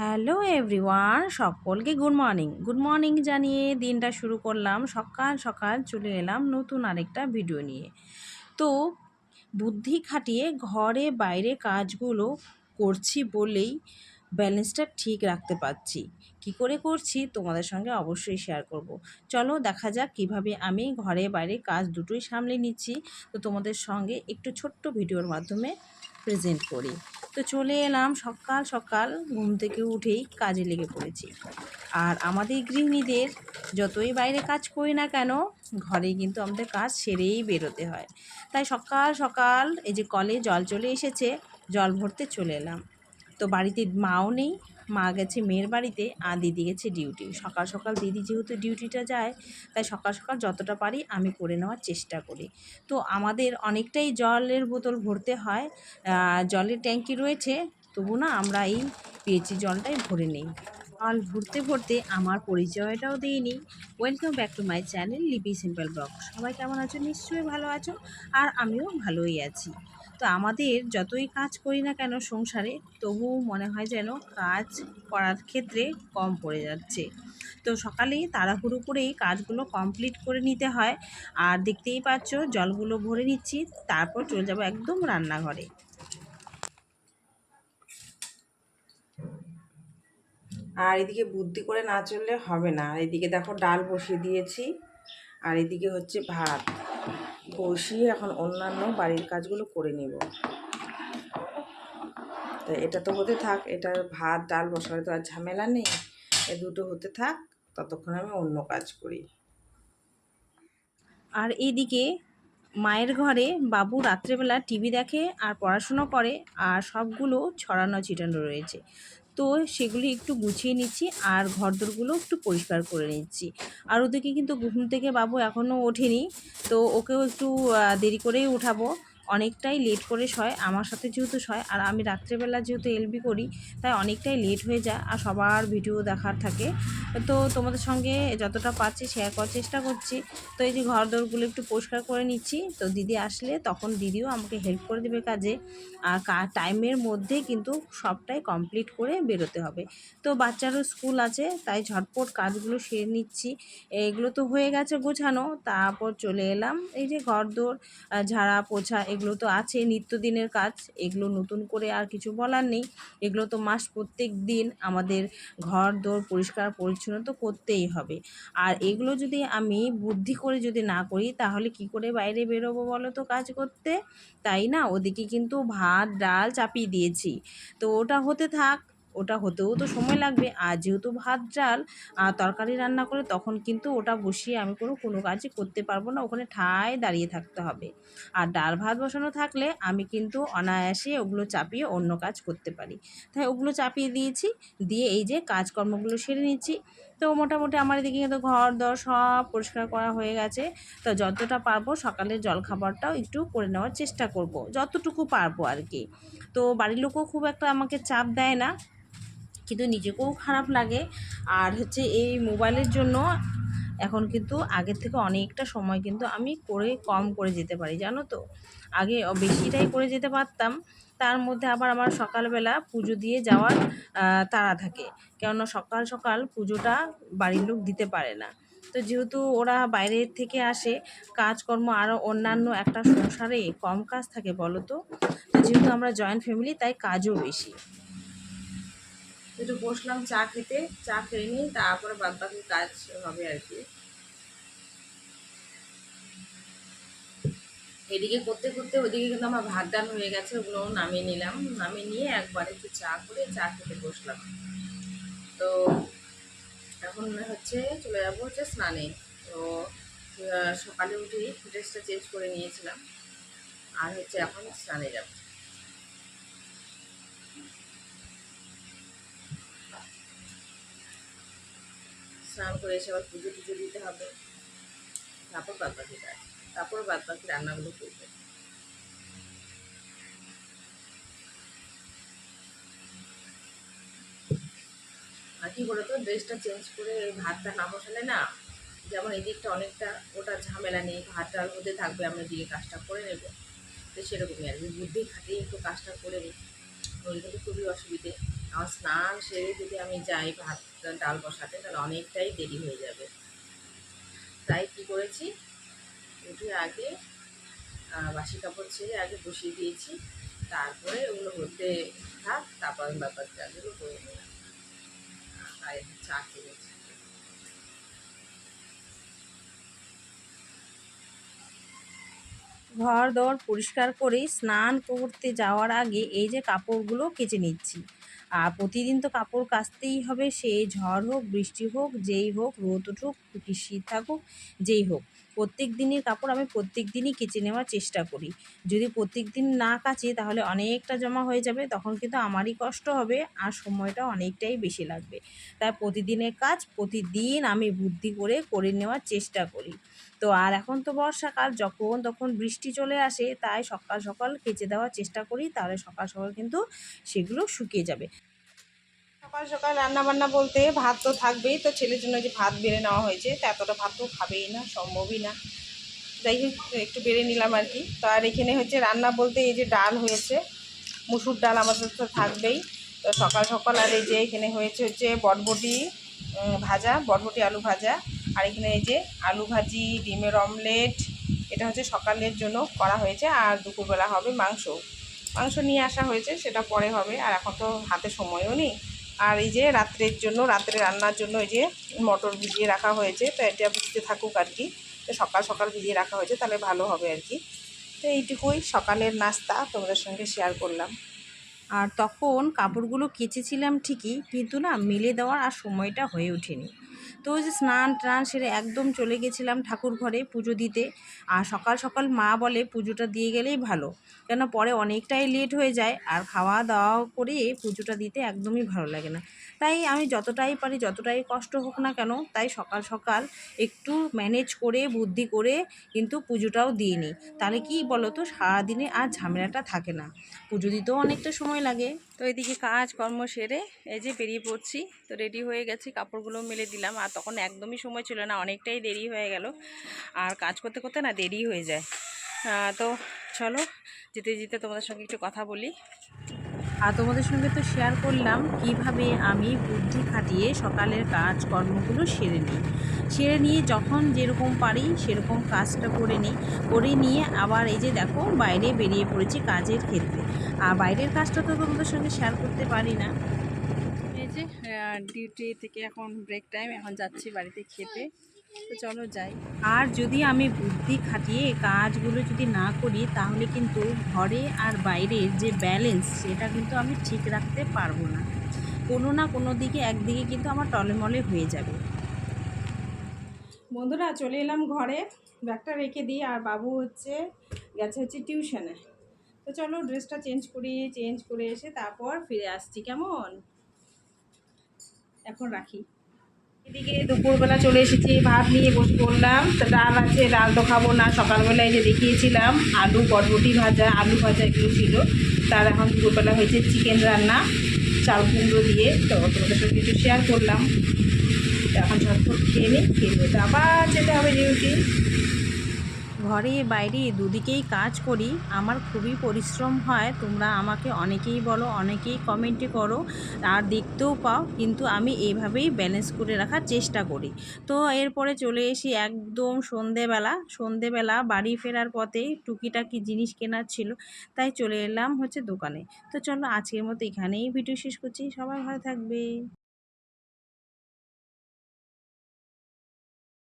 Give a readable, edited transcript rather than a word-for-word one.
Hello everyone, সকলকে good morning জানিয়ে দিনটা শুরু করলাম। সকাল সকাল চলে এলাম নতুন আরেকটা ভিডিও নিয়ে। তো বুদ্ধি খাটিয়ে ঘরে বাইরে কাজগুলো করছি বলেই ব্যালেন্সটা ঠিক রাখতে পারছি। কি করে করছি তোমাদের সঙ্গে অবশ্যই শেয়ার করব। চলো দেখা যাক কিভাবে আমি ঘরে বাইরে কাজ দুটোই সামলে নিচ্ছি। তো তোমাদের সঙ্গে একটু ছোট্ট ভিডিওর মাধ্যমে প্রেজেন্ট করি। তো চলে এলাম সকাল সকাল, ঘুম থেকে উঠেই কাজে লেগে পড়েছি। আর আমাদের গৃহিণীদের যতই বাইরে কাজ করি না কেন, ঘরে কিন্তু আমাদের কাজ সেরেই বেরোতে হয়। তাই সকাল সকাল এই যে কলে জল চলে এসেছে, জল ভরতে চলে এলাম। তো বাড়িতে মাও নেই, মা গেছে মেয়ের বাড়িতে আর দিদি গেছে ডিউটি। সকাল সকাল দিদি যেহেতু ডিউটিটা যায়, তাই সকাল সকাল যতটা পারি আমি করে নেওয়ার চেষ্টা করি। তো আমাদের অনেকটাই জলের বোতল ভরতে হয়, জলের ট্যাঙ্কি রয়েছে, তবু না আমরা এই পিএইচি জলটাই ভরে নিই। জল ভরতে ভরতে আমার পরিচয়টাও দিইনি। Welcome back to my channel লিপি সিম্পল ব্লগ। সবাই কেমন আছো? নিশ্চয়ই ভালো আছো, আর আমিও ভালোই আছি। তো আমাদের যতই কাজ করি না কেন সংসারে, তবুও মনে হয় যেন কাজ করার ক্ষেত্রে কম পড়ে যাচ্ছে। তো সকালেই তাড়াহুড়ো করেই কাজগুলো কমপ্লিট করে নিতে হয়। আর দেখতেই পাচ্ছ জলগুলো ভরে নিচ্ছি, তারপর চলে যাব একদম রান্নাঘরে। আর এদিকে বুদ্ধি করে না চললে হবে না। আর এদিকে দেখো ডাল বসিয়ে দিয়েছি, আর এদিকে হচ্ছে ভাত বসিয়ে এখন অন্যান্য বাড়ির কাজগুলো করে নেব। তো এটা তো হতে থাক, এটার ভাত ডাল বসালে তো আর ঝামেলা নেই। এ দুটো হতে থাক, ততক্ষণ আমি অন্য কাজ করি। আর এইদিকে মায়ের ঘরে বাবু রাত্রেবেলা টিভি দেখে আর পড়াশুনো করে, আর সবগুলো ছড়ানো ছিটানো রয়েছে। তো সেগুলি একটু গুছিয়ে নিচ্ছি, আর ঘরদোরগুলো একটু পরিষ্কার করে নিচ্ছি। আর ওদিকে কিন্তু ঘুম থেকে বাবু এখনও ওঠেনি, তো ওকেও একটু দেরি করেই উঠাবো। অনেকটাই লেট করে শয়, আমার সাথে যেহেতু শয়, আর আমি রাত্রেবেলা যেহেতু এলবি করি, তাই অনেকটাই লেট হয়ে যায়, আর সবার ভিডিও দেখার থাকে। তো তোমাদের সঙ্গে যতটা পারছি শেয়ার করার চেষ্টা করছি। তো এই যে ঘর দোরগুলো একটু পরিষ্কার করে নিচ্ছি, তো দিদি আসলে তখন দিদিও আমাকে হেল্প করে দেবে কাজে। আর টাইমের মধ্যে কিন্তু সবটাই কমপ্লিট করে বেরোতে হবে। তো বাচ্চারও স্কুল আছে, তাই ঝটপট কাজগুলো সেরে নিচ্ছি। এগুলো তো হয়ে গেছে গোছানো, তারপর চলে এলাম এই যে ঘরদোর ঝাড়া পোছা, এগুলো তো আছে নিত্যদিনের কাজ। এগুলো নতুন করে আর কিছু বলার নেই, এগুলো তো প্রত্যেক দিন আমাদের ঘরদোর পরিষ্কার পরিচ্ছন্ন তো করতেই হবে। আর এগুলো যদি আমি বুদ্ধি করে যদি না করি, তাহলে কি করে বাইরে বেরোবো বলো তো কাজ করতে? তাই না, ওদিকে কিন্তু ভাত ডাল চাপিয়ে দিয়েছি, তো ওটা হতে থাক। ওটা হতেও তো সময় লাগবে, আর যেহেতু ভাত ডাল তরকারি রান্না করে, তখন কিন্তু ওটা বসিয়ে আমি কোনো কাজই করতে পারবো না, ওখানে ঠায় দাঁড়িয়ে থাকতে হবে। আর ডাল ভাত বসানো থাকলে আমি কিন্তু অনায়াসে ওগুলো চাপিয়ে অন্য কাজ করতে পারি। তাই ওগুলো চাপিয়ে দিয়েছি, দিয়ে এই যে কাজকর্মগুলো সেরে নিচ্ছি। তো মোটামুটি আমার এদিকে কিন্তু ঘর দর সব পরিষ্কার করা হয়ে গেছে। তো যতটা পারবো সকালের জলখাবারটাও একটু করে নেওয়ার চেষ্টা করব, যতটুকু পারবো আর কি। তো বাড়ির লোকও খুব একটা আমাকে চাপ দেয় না, কিন্তু নিজেকেও খারাপ লাগে। আর হচ্ছে এই মোবাইলের জন্য এখন কিন্তু আগের থেকে অনেকটা সময় কিন্তু আমি কম করে যেতে পারি, জানো তো। আগে বেশিটাই করে যেতে পারতাম, তার মধ্যে আবার আমার সকালবেলা পুজো দিয়ে যাওয়ার তাড়া থাকে। কেননা সকাল সকাল পুজোটা বাড়ির লোক দিতে পারে না। তো যেহেতু ওরা বাইরের থেকে আসে, কাজকর্ম আরও অন্যান্য একটা সংসারে কম কাজ থাকে বলো তো। তো যেহেতু আমরা জয়েন্ট ফ্যামিলি, তাই কাজও বেশি। একটু বসলাম চা খেতে, চা খেয়ে নিই, তারপরে বাদবাকি কাজ হবে আর কি। এদিকে করতে করতে ওইদিকে কিন্তু আমার ভাত ডাল হয়ে গেছে, ওগুলো নামিয়ে নিলাম। নামিয়ে নিয়ে একবার একটু চা করে চা খেতে বসলাম। তো এখন হচ্ছে চলে যাবো হচ্ছে স্নানে। তো সকালে উঠেই ড্রেসটা চেঞ্জ করে নিয়েছিলাম, আর হচ্ছে এখন স্নানে যাব। স্নান করে এসে আবার পুজো টুজো দিতে হবে, তারপর বাদবাকি কাজ, তারপর বাদবাকি রান্নাগুলো করবে। আর কি বলতো, ড্রেসটা চেঞ্জ করে ভাতটা না বসালে না, যেমন এদিকটা অনেকটা ওটা ঝামেলা নেই, ভাত ডাল হতে থাকবে, আমরা দিয়ে কাজটা করে নেব। তো সেরকমই আর কি, বুদ্ধি খাটিয়ে একটু কাজটা করে নিই, নইলে কিন্তু খুবই অসুবিধে। আমার স্নান সেরে যদি আমি যাই ভাত ডাল বসাতে তাহলে অনেকটাই দেরি হয়ে যাবে। তাই কী করেছি, উঠে আগে বাসি কাপড় ছেড়ে আগে বসিয়ে দিয়েছি, তারপরে ওগুলো হতে থাক, তারপর আমি ব্যাপার চাগুলো করে নিলাম। আর একটু চা খেয়েছি। ঘর দর পরিষ্কার করে স্নান করতে যাওয়ার আগে এই যে কাপড়গুলো কেচে নিচ্ছি। আর প্রতিদিন তো কাপড় কাচতেই হবে, সে ঝড় হোক বৃষ্টি হোক যেই হোক, রোদ উঠুক কি শীত থাকুক যেই হোক, প্রত্যেক দিনের কাপড় আমি প্রত্যেক দিনই কেচে নেওয়ার চেষ্টা করি। যদি প্রত্যেক দিন না কাচি তাহলে অনেকটা জমা হয়ে যাবে, তখন কিন্তু আমারই কষ্ট হবে আর সময়টা অনেকটাই বেশি লাগবে। তাই প্রতিদিনের কাজ প্রতিদিন আমি বুদ্ধি করে নেওয়ার চেষ্টা করি। তো আর এখন তো বর্ষাকাল, যখন তখন বৃষ্টি চলে আসে, তাই সকাল সকাল কেচে দেওয়ার চেষ্টা করি, তাহলে সকাল সকাল কিন্তু সেগুলো শুকিয়ে যাবে। সকাল সকাল রান্না বান্না বলতে ভাত তো থাকবেই, তো ছেলের জন্য যে ভাত বেড়ে নেওয়া হয়েছে, তা এতটা ভাত তো খাবেই না, সম্ভবই না। যাই হোক একটু বেড়ে নিলাম আর কি। তো আর এখানে হচ্ছে রান্না বলতে এই যে ডাল হয়েছে, মুসুর ডাল আমাদের তো থাকবেই। তো সকাল সকাল আর এই যে এখানে হয়েছে হচ্ছে বটবটি ভাজা, বটবটি আলু ভাজা। আর এখানে এই যে আলু ভাজি, ডিমের অমলেট, এটা হচ্ছে সকালের জন্য করা হয়েছে। আর দুপুরবেলা হবে মাংস, মাংস নিয়ে আসা হয়েছে, সেটা পরে হবে। আর এখন তো হাতে সময়ও নেই। আর এই যে রাত্রের জন্য, রাত্রে রান্নার জন্য এই যে মটর ভিজিয়ে রাখা হয়েছে, তো এটা ভিজতে থাকুক আর কি। তো সকাল সকাল ভিজিয়ে রাখা হয়েছে, তাহলে ভালো হবে আর কি। তো এইটুকুই সকালের নাস্তা তোমাদের সঙ্গে শেয়ার করলাম। আর তখন কাপড়গুলো কেচেছিলাম ঠিকই, কিন্তু না মেলে দেওয়ার আর সময়টা হয়ে ওঠেনি। তো ওই যে স্নান টান সেরে একদম চলে গেছিলাম ঠাকুর ঘরে পুজো দিতে। আর সকাল সকাল মা বলে পুজোটা দিয়ে গেলেই ভালো, কেন পরে অনেকটাই লেট হয়ে যায়, আর খাওয়া দাওয়া করে পুজোটা দিতে একদমই ভালো লাগে না। তাই আমি যতটাই পারি, যতটাই কষ্ট হোক না কেন, তাই সকাল সকাল একটু ম্যানেজ করে বুদ্ধি করে কিন্তু পুজোটাও দিয়ে নিই। তাহলে কি বলো তো, সারাদিনে আর ঝামেলাটা থাকে না, পুজো দিতেও অনেকটা সময় লাগে। তো এদিকে কাজ কর্ম সেরে এই যে বেরিয়ে পড়ছি। তো রেডি হয়ে গেছি, কাপড়গুলো মেলে দিলাম। আর তখন একদমই সময় ছিল না, অনেকটাই দেরি হয়ে গেল। আর কাজ করতে করতে না দেরি হয়ে যায়। তো চলো যেতে যেতে তোমাদের সঙ্গে একটু কথা বলি। আর তোমাদের সঙ্গে তো শেয়ার করলাম কিভাবে আমি বুদ্ধি খাটিয়ে সকালের কাজকর্মগুলো সেরে নিয়ে যখন যেরকম পারি সেরকম কাজটা করে নিয়ে আবার এই যে দেখো বাইরে বেরিয়ে পড়েছি কাজের ক্ষেত্রে। আর বাইরের কাজটা তো তোমাদের সঙ্গে শেয়ার করতে পারি না। এই যে ডিউটি থেকে এখন ব্রেক টাইম, এখন যাচ্ছি বাড়িতে খেতে। তো চলো যাই। আর যদি আমি বুদ্ধি খাটিয়ে কাজগুলো যদি না করি, তাহলে কিন্তু ঘরে আর বাইরের যে ব্যালেন্স, সেটা কিন্তু আমি ঠিক রাখতে পারবো না। কোনো না কোনো দিকে একদিকে কিন্তু আমার টলেমলে হয়ে যাবে। বন্ধুরা চলে এলাম ঘরে, ব্যাগটা রেখে দিই। আর বাবু গেছে হচ্ছে টিউশনে। তো চলো ড্রেসটা চেঞ্জ করে এসে তারপর ফিরে আসছি, কেমন? এখন রাখি। এদিকে দুপুরবেলা চলে এসেছি, ভাত নিয়ে বসে পড়লাম। তো ডাল আছে, ডাল তো খাবো না, সকালবেলায় যে দেখিয়েছিলাম আলু বরবটি ভাজা, আলু ভাজা এগুলো ছিল। তার এখন দুপুরবেলা হয়েছে চিকেন রান্না চাল কুমড়ো দিয়ে। তো তোমাদের সাথে কিছু শেয়ার করলাম। তো এখন ঝটফট খেয়ে নিই, খেয়ে তো আবার যেতে হবে ডিউটি। ঘরে বাইরে দুদিকেই কাজ করি, আমার খুবই পরিশ্রম হয়। তোমরা আমাকে অনেকেই বলো, অনেকেই কমেন্টে করো, আর দেখতেও পাও, কিন্তু আমি এইভাবেই ব্যালেন্স করে রাখার চেষ্টা করি। তো এরপরে চলে এসি একদম সন্ধেবেলা বাড়ি ফেরার পথে টুকিটাকি জিনিস কেনার ছিল, তাই চলে এলাম হচ্ছে দোকানে। তো চলো আজকের মতো এখানেই ভিডিও শেষ করছি, সবাই ভালো থাকবে।